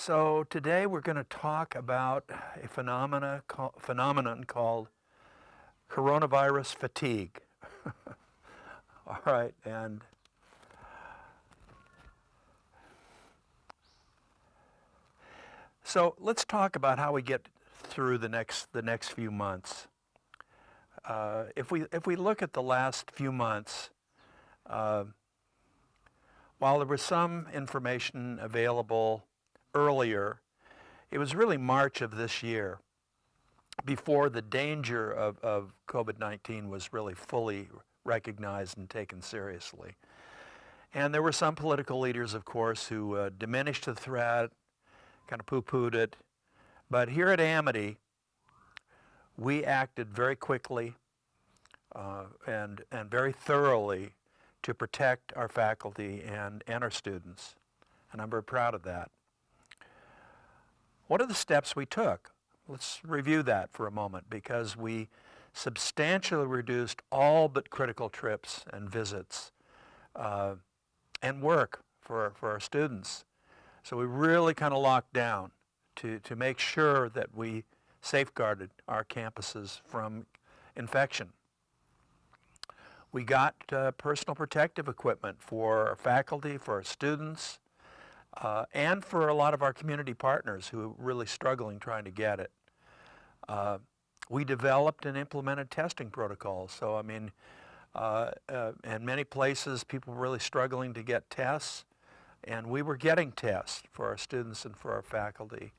So today we're going to talk about a phenomenon called coronavirus fatigue. All right, and so let's talk about how we get through the next few months. If we look at the last few months, while there was some information available earlier, it was really March of this year before the danger of COVID-19 was really fully recognized and taken seriously. And there were some political leaders, of course, who diminished the threat, kind of poo-pooed it. But here at Amity, we acted very quickly and very thoroughly to protect our faculty and our students. And I'm very proud of that. What are the steps we took? Let's review that for a moment, because we substantially reduced all but critical trips and visits and work for our students. So we really kind of locked down to make sure that we safeguarded our campuses from infection. We got personal protective equipment for our faculty, for our students, and for a lot of our community partners who are really struggling trying to get it. We developed and implemented testing protocols. So, I mean, in many places, people were really struggling to get tests, and we were getting tests for our students and for our faculty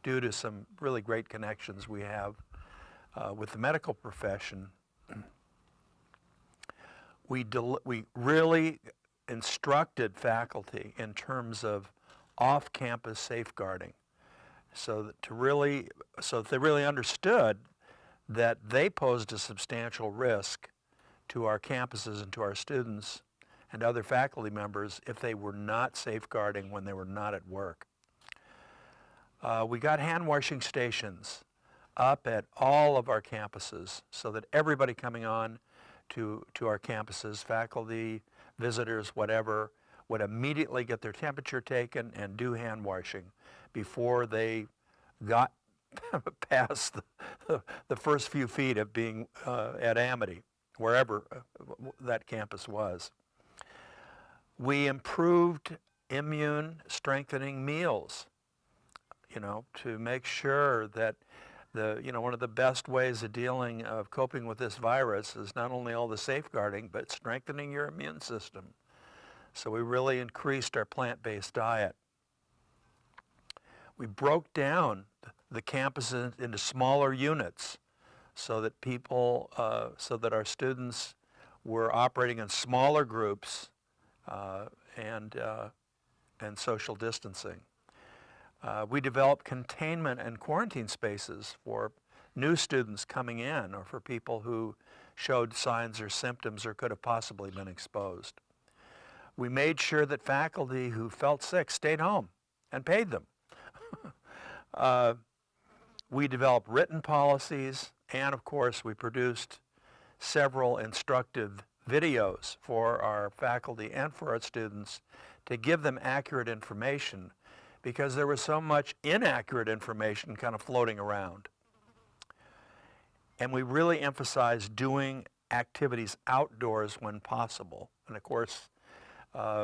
due to some really great connections we have with the medical profession. We really instructed faculty in terms of off-campus safeguarding, so that they really understood that they posed a substantial risk to our campuses and to our students and other faculty members if they were not safeguarding when they were not at work. We got hand washing stations up at all of our campuses so that everybody coming on to our campuses, faculty, visitors, whatever, would immediately get their temperature taken and do hand washing before they got past the first few feet of being at Amity, wherever that campus was. We improved immune strengthening meals, to make sure that one of the best ways of coping with this virus is not only all the safeguarding, but strengthening your immune system. So we really increased our plant-based diet. We broke down the campuses into smaller units so that our students were operating in smaller groups and social distancing. We developed containment and quarantine spaces for new students coming in or for people who showed signs or symptoms or could have possibly been exposed. We made sure that faculty who felt sick stayed home and paid them. We developed written policies, and of course we produced several instructive videos for our faculty and for our students to give them accurate information, because there was so much inaccurate information kind of floating around. And we really emphasized doing activities outdoors when possible. And of course,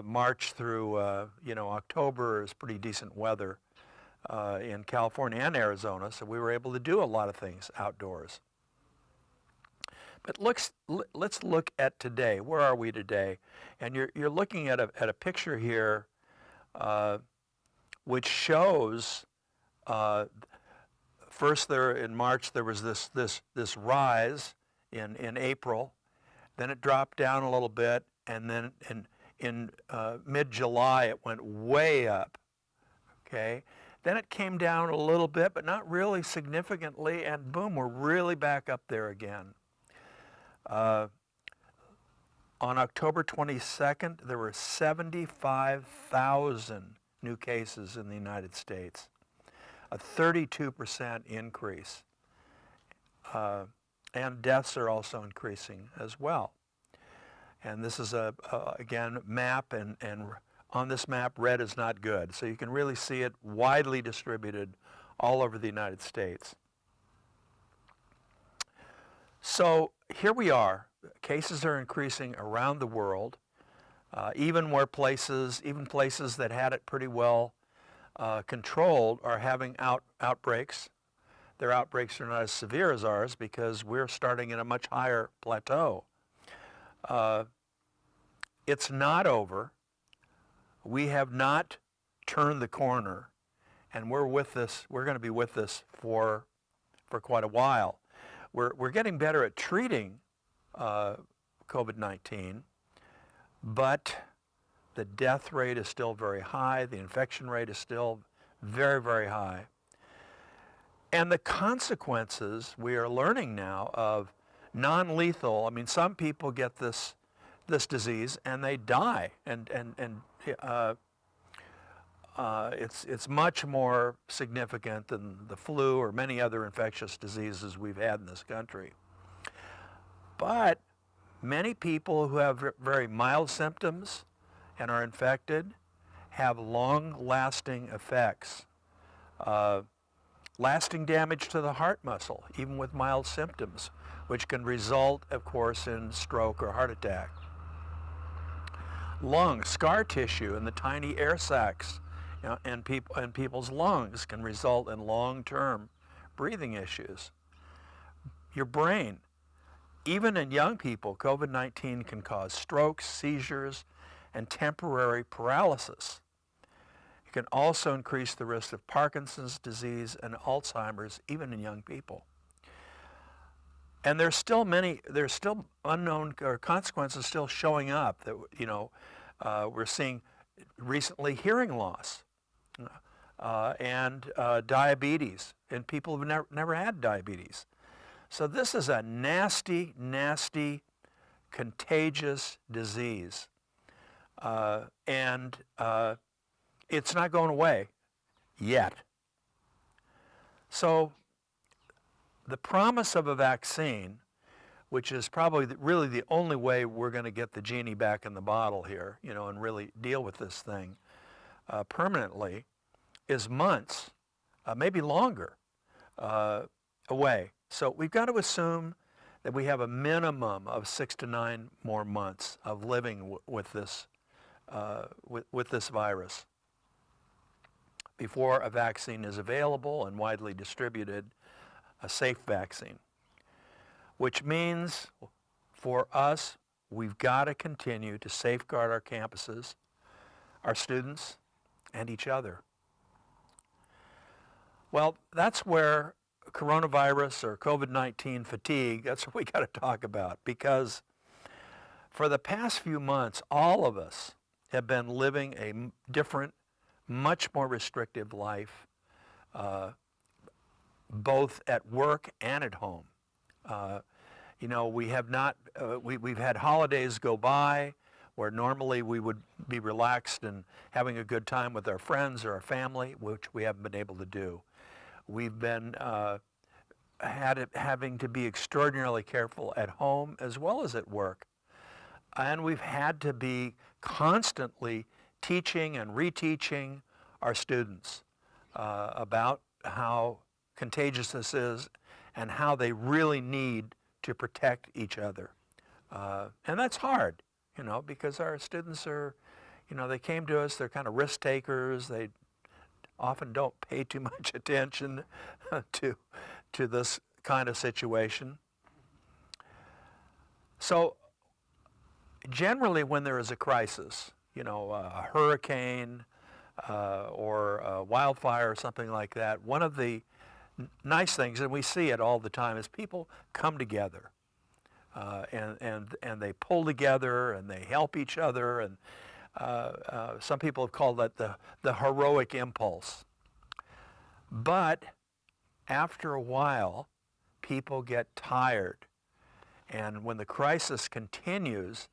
March through October is pretty decent weather in California and Arizona, so we were able to do a lot of things outdoors. But let's look at today. Where are we today? And you're looking at a picture here which shows first there in March there was this rise in April, then it dropped down a little bit, and then in mid-July it went way up. Okay, then it came down a little bit, but not really significantly, and boom, we're really back up there again. On October 22nd, there were 75,000 new cases in the United States, a 32% increase. And deaths are also increasing as well. And this is again, map and On this map, red is not good. So you can really see it widely distributed all over the United States. So here we are. Cases are increasing around the world, even places that had it pretty well controlled are having outbreaks. Their outbreaks are not as severe as ours because we're starting at a much higher plateau. It's not over. We have not turned the corner, and we're going to be with this for quite a while. We're getting better at treating COVID-19, but the death rate is still very high. The infection rate is still very, very high. And the consequences we are learning now of non-lethal, I mean, some people get this disease and they die, and it's much more significant than the flu or many other infectious diseases we've had in this country. But many people who have very mild symptoms and are infected have long-lasting effects. Lasting damage to the heart muscle, even with mild symptoms, which can result, of course, in stroke or heart attack. Lung, scar tissue in the tiny air sacs in people's lungs can result in long-term breathing issues. Your brain, even in young people, COVID-19 can cause strokes, seizures, and temporary paralysis. It can also increase the risk of Parkinson's disease and Alzheimer's, even in young people. And there's still unknown consequences still showing up that, we're seeing recently hearing loss and diabetes in people who've never had diabetes. So this is a nasty, nasty, contagious disease. And it's not going away yet. So the promise of a vaccine, which is probably really the only way we're going to get the genie back in the bottle here, and really deal with this thing permanently, is months, maybe longer, away. So we've got to assume that we have a minimum of 6 to 9 more months of living with this virus before a vaccine is available and widely distributed, a safe vaccine. Which means for us, we've got to continue to safeguard our campuses, our students, and each other. Well, that's where coronavirus or COVID-19 fatigue, that's what we got to talk about, because for the past few months, all of us have been living a different, much more restrictive life, both at work and at home. We have not, we've had holidays go by where normally we would be relaxed and having a good time with our friends or our family, which we haven't been able to do. We've been having to be extraordinarily careful at home as well as at work. And we've had to be constantly teaching and reteaching our students about how contagious this is and how they really need to protect each other. And that's hard, because our students are, they came to us, they're kind of risk takers. They often don't pay too much attention to this kind of situation. So generally when there is a crisis, a hurricane or a wildfire or something like that, one of the nice things, and we see it all the time, is people come together and they pull together and they help each other, and some people have called that the heroic impulse. But after a while, people get tired, and when the crisis continues,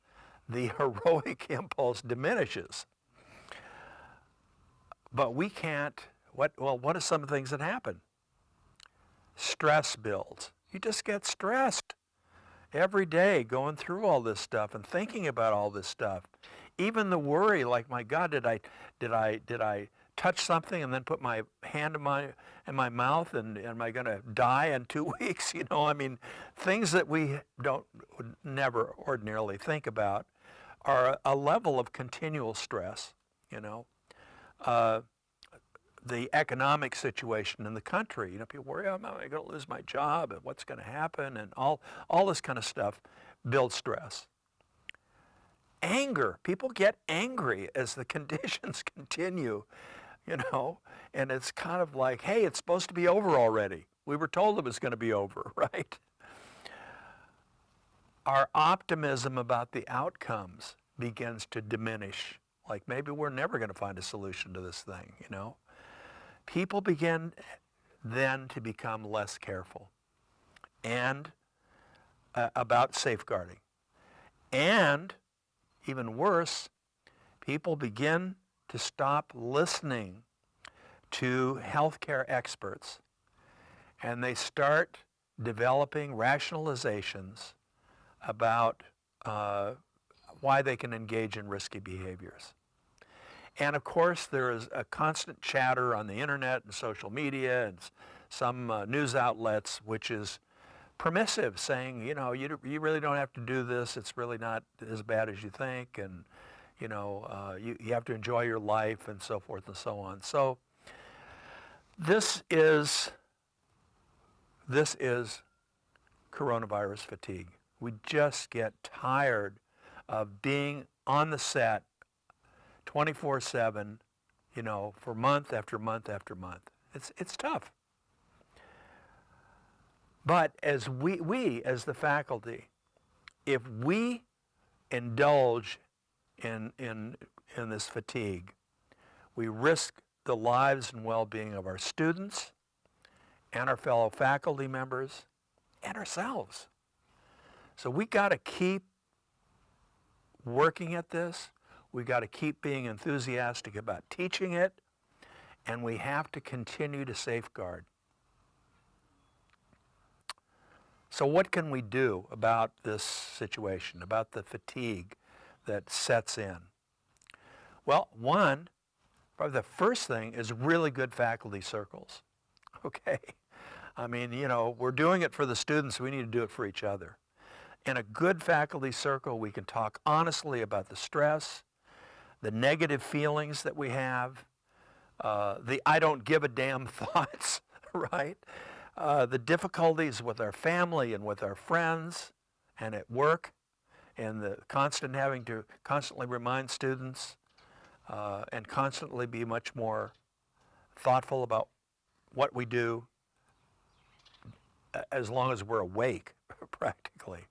the heroic impulse diminishes. But we can't, what are some of the things that happen? Stress builds. You just get stressed every day going through all this stuff and thinking about all this stuff. even the worry, like, my God, did I touch something and then put my hand in my mouth, and am I going to die in 2 weeks? I mean, things that we would never ordinarily think about are a level of continual stress. Uh, the economic situation in the country. People worry, am I going to lose my job, and what's going to happen, and all this kind of stuff builds stress. Anger. People get angry as the conditions continue, and it's kind of like, hey, it's supposed to be over already. We were told it was going to be over, right? Our optimism about the outcomes begins to diminish. Like, maybe we're never going to find a solution to this thing, People begin then to become less careful and about safeguarding. And even worse, people begin to stop listening to healthcare experts, and they start developing rationalizations about why they can engage in risky behaviors. And of course, there is a constant chatter on the internet and social media and some news outlets, which is permissive, saying, you really don't have to do this. It's really not as bad as you think, and you have to enjoy your life, and so forth and so on. So this is coronavirus fatigue. We just get tired of being on the set 24/7, for month after month after month. It's tough. But as we as the faculty, if we indulge in this fatigue, we risk the lives and well-being of our students and our fellow faculty members and ourselves. So we got to keep working at this. We got to keep being enthusiastic about teaching it, and we have to continue to safeguard. So what can we do about this situation, about the fatigue that sets in? Well, probably the first thing is really good faculty circles. Okay? I mean, we're doing it for the students. We need to do it for each other. In a good faculty circle, we can talk honestly about the stress, the negative feelings that we have, the I don't give a damn thoughts, right? The difficulties with our family and with our friends and at work, and the having to constantly remind students and constantly be much more thoughtful about what we do as long as we're awake, practically.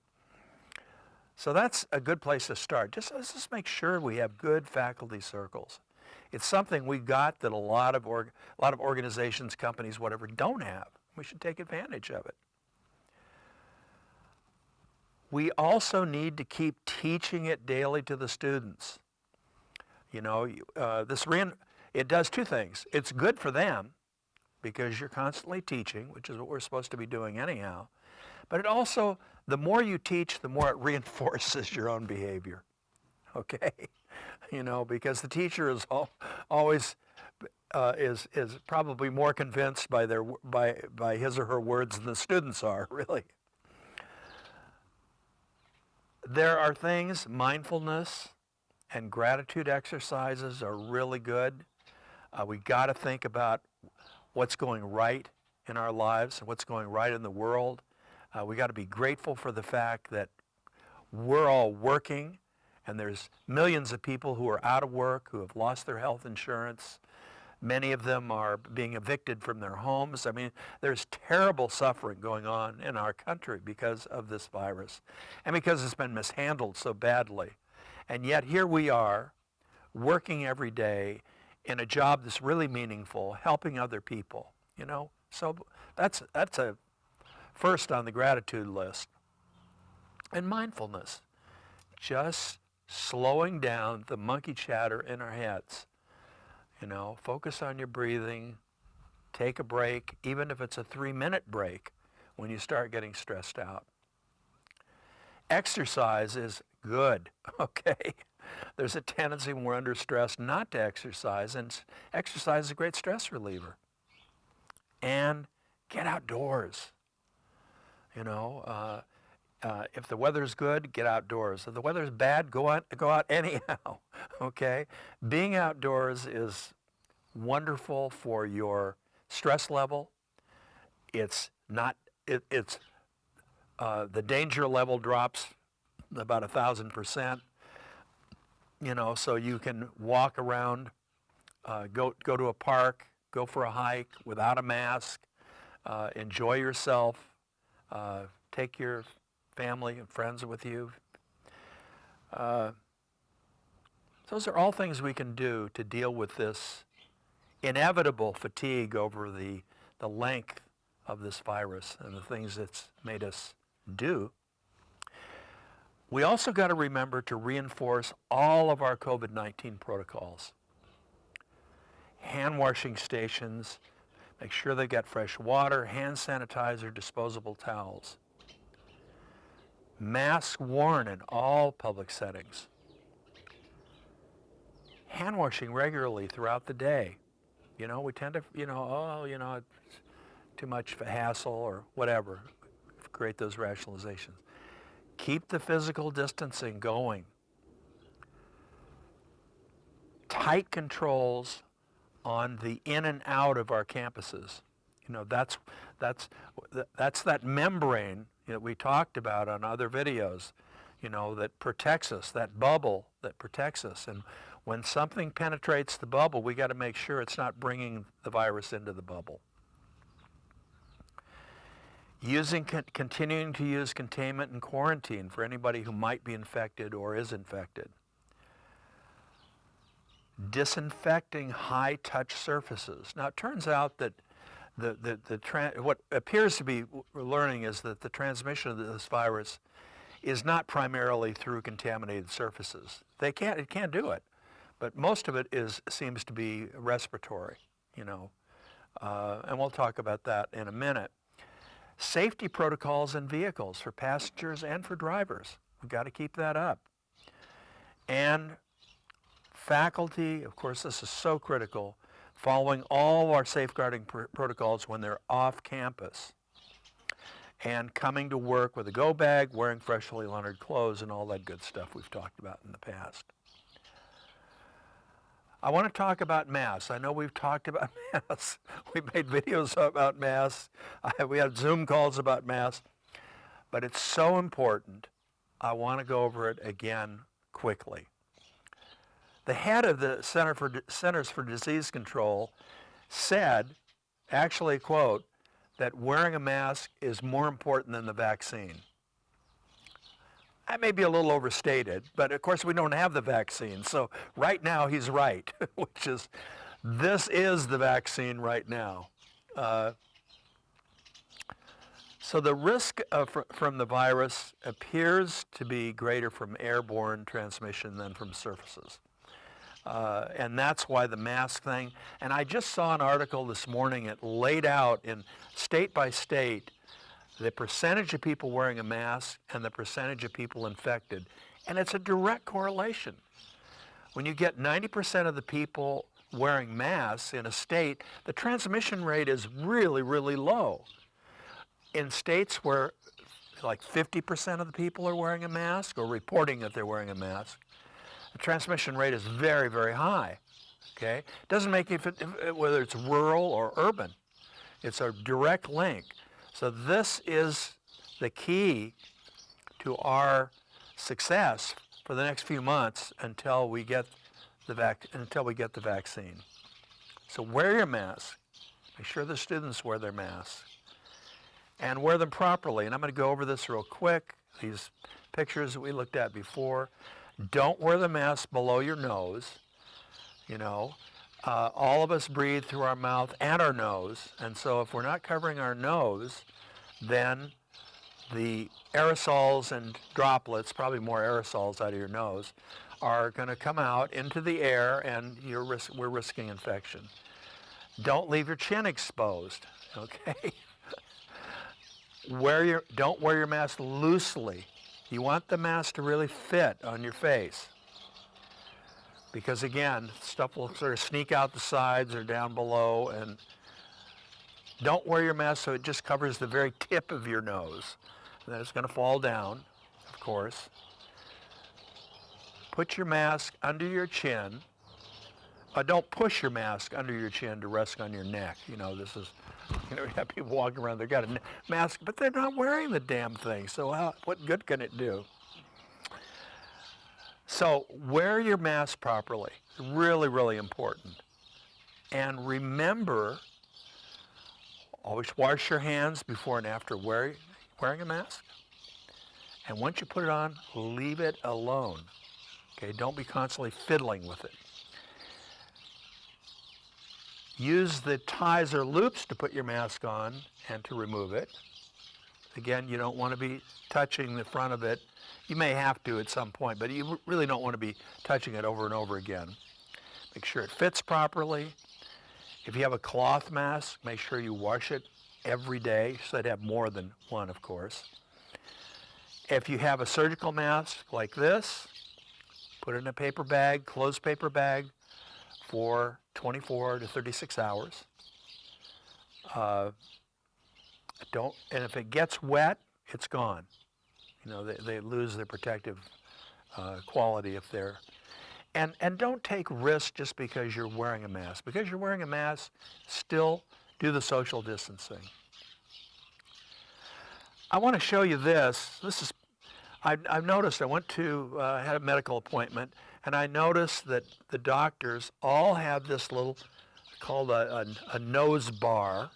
So that's a good place to start. Let's just make sure we have good faculty circles. It's something we got that a lot of organizations, companies, whatever, don't have. We should take advantage of it. We also need to keep teaching it daily to the students. It does two things. It's good for them because you're constantly teaching, which is what we're supposed to be doing anyhow. But it also, the more you teach, the more it reinforces your own behavior. Okay? Because the teacher is always is probably more convinced by his or her words than the students are, really. There are things, mindfulness and gratitude exercises are really good. We got to think about what's going right in our lives and what's going right in the world. We got to be grateful for the fact that we're all working, and there's millions of people who are out of work, who have lost their health insurance. Many of them are being evicted from their homes. I mean, there's terrible suffering going on in our country because of this virus and because it's been mishandled so badly. And yet here we are, working every day in a job that's really meaningful, helping other people, So that's a first on the gratitude list. And mindfulness, just slowing down the monkey chatter in our heads. Focus on your breathing, take a break, even if it's a 3-minute break when you start getting stressed out. Exercise is good, okay? there's a tendency when we're under stress not to exercise, and exercise is a great stress reliever. And get outdoors. You know, if the weather's good, get outdoors. If the weather's bad, go out anyhow. Okay, being outdoors is wonderful for your stress level. It's not. It's the danger level drops about 1,000%. You know, so you can walk around, go to a park, go for a hike without a mask, enjoy yourself, take your family and friends with you. Those are all things we can do to deal with this inevitable fatigue over the length of this virus and the things it's made us do. We also got to remember to reinforce all of our COVID-19 protocols. Hand washing stations, make sure they've got fresh water, hand sanitizer, disposable towels. Masks worn in all public settings. Hand washing regularly throughout the day. You know, we tend to, it's too much of a hassle or whatever. Create those rationalizations. Keep the physical distancing going. Tight controls on the in and out of our campuses. You know, that's that membrane that we talked about on other videos, you know, that protects us, that bubble that protects us. And when something penetrates the bubble, we got to make sure it's not bringing the virus into the bubble. Continuing to use containment and quarantine for anybody who might be infected or is infected. Disinfecting high-touch surfaces. Now, it turns out that what appears to be we're learning is that the transmission of this virus is not primarily through contaminated surfaces. It can't do it, but most of it seems to be respiratory, you know, and we'll talk about that in a minute. Safety protocols in vehicles for passengers and for drivers. We've got to keep that up. And faculty, of course, this is so critical, following all our safeguarding protocols when they're off campus. And coming to work with a go bag, wearing freshly laundered clothes, and all that good stuff we've talked about in the past. I want to talk about masks. I know we've talked about masks. We've made videos about masks. We have Zoom calls about masks. But it's so important. I want to go over it again quickly. The head of the Centers for Disease Control said, actually, quote, that wearing a mask is more important than the vaccine. That may be a little overstated, but of course we don't have the vaccine. So right now he's right, which is, this is the vaccine right now. So the risk from the virus appears to be greater from airborne transmission than from surfaces. And that's why the mask thing. And I just saw an article this morning. It laid out in state by state the percentage of people wearing a mask and the percentage of people infected. And it's a direct correlation. When you get 90% of the people wearing masks in a state, the transmission rate is really, really low. In states where like 50% of the people are wearing a mask or reporting that they're wearing a mask, the transmission rate is very, very high. Okay? It doesn't make it whether it's rural or urban. It's a direct link. So this is the key to our success for the next few months until we get the vaccine. So wear your mask. Make sure the students wear their masks. And wear them properly. And I'm going to go over this real quick. These pictures that we looked at before. Don't wear the mask below your nose. You know, all of us breathe through our mouth and our nose. And so if we're not covering our nose, then the aerosols and droplets, probably more aerosols out of your nose, are going to come out into the air, and we're risking infection. Don't leave your chin exposed, okay? Don't wear your mask loosely. You want the mask to really fit on your face. because again, stuff will sort of sneak out the sides or down below, and don't wear your mask so it just covers the very tip of your nose. And then it's going to fall down, of course. Put your mask under your chin. Don't push your mask under your chin to rest on your neck. You know, this is, you have people walking around, they've got a mask, but they're not wearing the damn thing. So what good can it do? So wear your mask properly. Really, really important. And remember, always wash your hands before and after wearing a mask. And once you put it on, leave it alone. Okay, don't be constantly fiddling with it. Use the ties or loops to put your mask on and to remove it. Again, you don't want to be touching the front of it. You may have to at some point, but you really don't want to be touching it over and over again. Make sure it fits properly. If you have a cloth mask, make sure you wash it every day. So I'd have more than one, of course. If you have a surgical mask like this, put it in a paper bag, closed paper bag, for 24 to 36 hours. And if it gets wet, it's gone. You know, they lose their protective quality if they're, and don't take risks just because you're wearing a mask. Because you're wearing a mask, still do the social distancing. I want to show you this. This is, I've noticed, I went to, had a medical appointment, and I noticed that the doctors all have this little, called a nose bar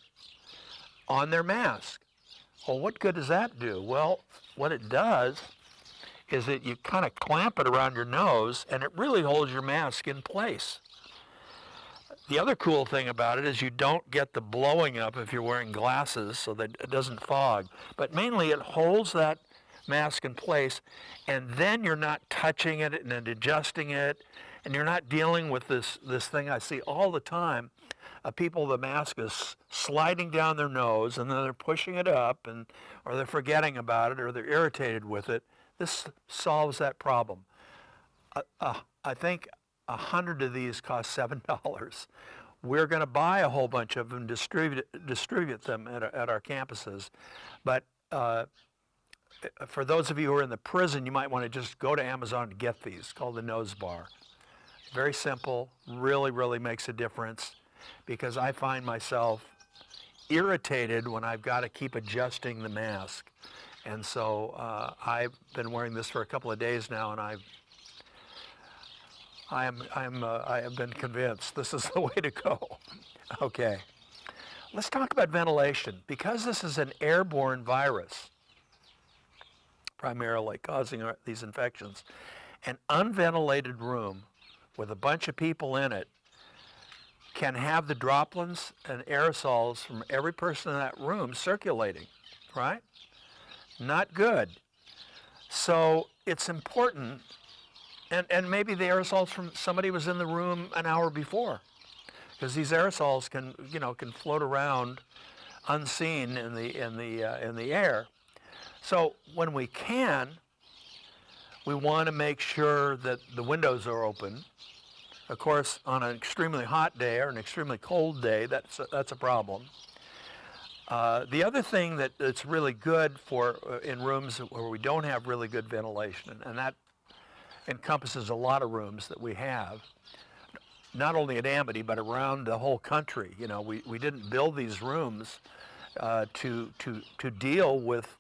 on their mask. Well, what good does that do? Well, what it does is that you kind of clamp it around your nose, and it really holds your mask in place. The other cool thing about it is you don't get the blowing up if you're wearing glasses, so that it doesn't fog. But mainly it holds that mask in place, and then you're not touching it and adjusting it, and you're not dealing with this thing I see all the time. People, the mask is sliding down their nose, and then they're pushing it up, or they're forgetting about it, or they're irritated with it. This solves that problem. I think 100 of these cost $7. We're going to buy a whole bunch of them, distribute them at our campuses. But for those of you who are in the prison, you might want to just go to Amazon to get these. It's called the Nose Bar. Very simple, really, really makes a difference, because I find myself irritated when I've got to keep adjusting the mask. And so I've been wearing this for a couple of days now, and I have been convinced this is the way to go. Okay, let's talk about ventilation. Because this is an airborne virus, primarily causing these infections, an unventilated room with a bunch of people in it can have the droplets and aerosols from every person in that room circulating, right? Not good. So it's important, and maybe the aerosols from somebody was in the room an hour before, because these aerosols can float around unseen in the air. So when we can, we want to make sure that the windows are open. Of course, on an extremely hot day or an extremely cold day, that's a problem. The other thing that's really good for in rooms where we don't have really good ventilation, and that encompasses a lot of rooms that we have, not only at Amity but around the whole country. You know, we didn't build these rooms to deal with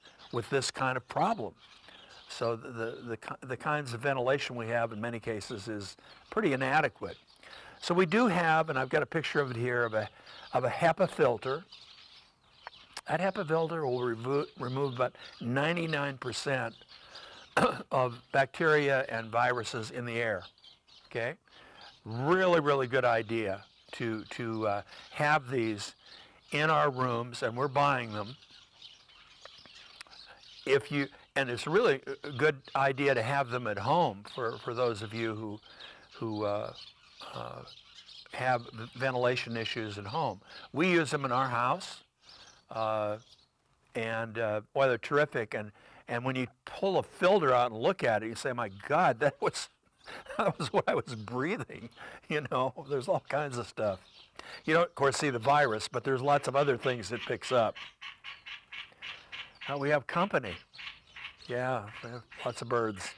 this kind of problem. So the kinds of ventilation we have in many cases is pretty inadequate. So we do have, and I've got a picture of it here, of a HEPA filter. That HEPA filter will remove about 99% of bacteria and viruses in the air. Okay, really, really good idea to have these in our rooms, and we're buying them. And it's really a good idea to have them at home for those of you who have ventilation issues at home. We use them in our house, and boy, they're terrific. And when you pull a filter out and look at it, you say, "My God, that was that was what I was breathing. There's all kinds of stuff. You don't, of course, see the virus, but there's lots of other things it picks up. We have company. Yeah, we have lots of birds.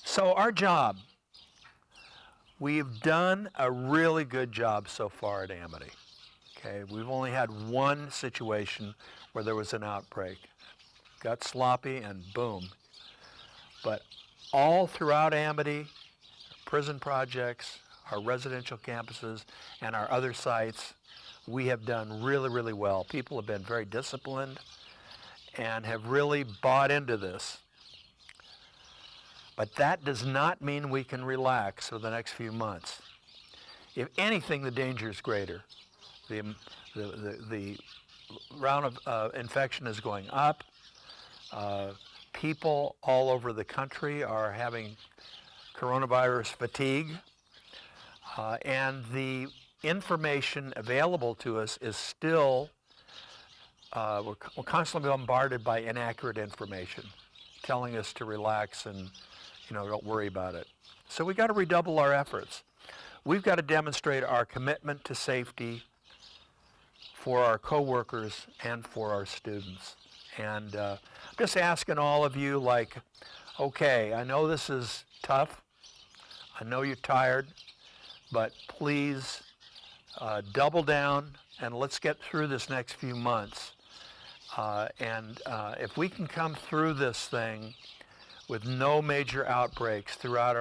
So our job, we've done a really good job so far at Amity. Okay, we've only had one situation where there was an outbreak. Got sloppy and boom. But all throughout Amity, prison projects, our residential campuses, and our other sites, we have done really, really well. People have been very disciplined and have really bought into this. But that does not mean we can relax for the next few months. If anything, the danger is greater. The round of infection is going up. People all over the country are having coronavirus fatigue. And the information available to us is still, we're constantly bombarded by inaccurate information, telling us to relax and, don't worry about it. So we got to redouble our efforts. We've got to demonstrate our commitment to safety for our coworkers and for our students. And I'm just asking all of you, okay, I know this is tough. I know you're tired, but please double down and let's get through this next few months. And if we can come through this thing with no major outbreaks throughout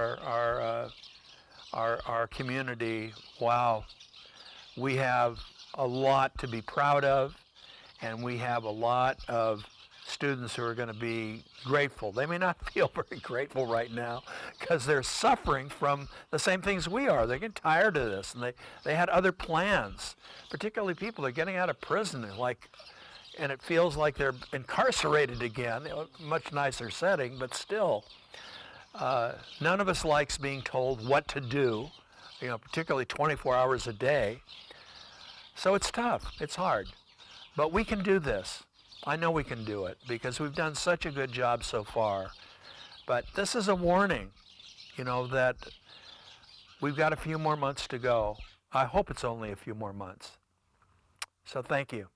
our community, wow, we have a lot to be proud of, and we have a lot of students who are going to be grateful. They may not feel very grateful right now because they're suffering from the same things we are. They're getting tired of this, and they had other plans, particularly people that are getting out of prison, and it feels like they're incarcerated again, much nicer setting, but still, none of us likes being told what to do, particularly 24 hours a day. So it's tough, it's hard, but we can do this. I know we can do it because we've done such a good job so far. But this is a warning, that we've got a few more months to go. I hope it's only a few more months. So thank you.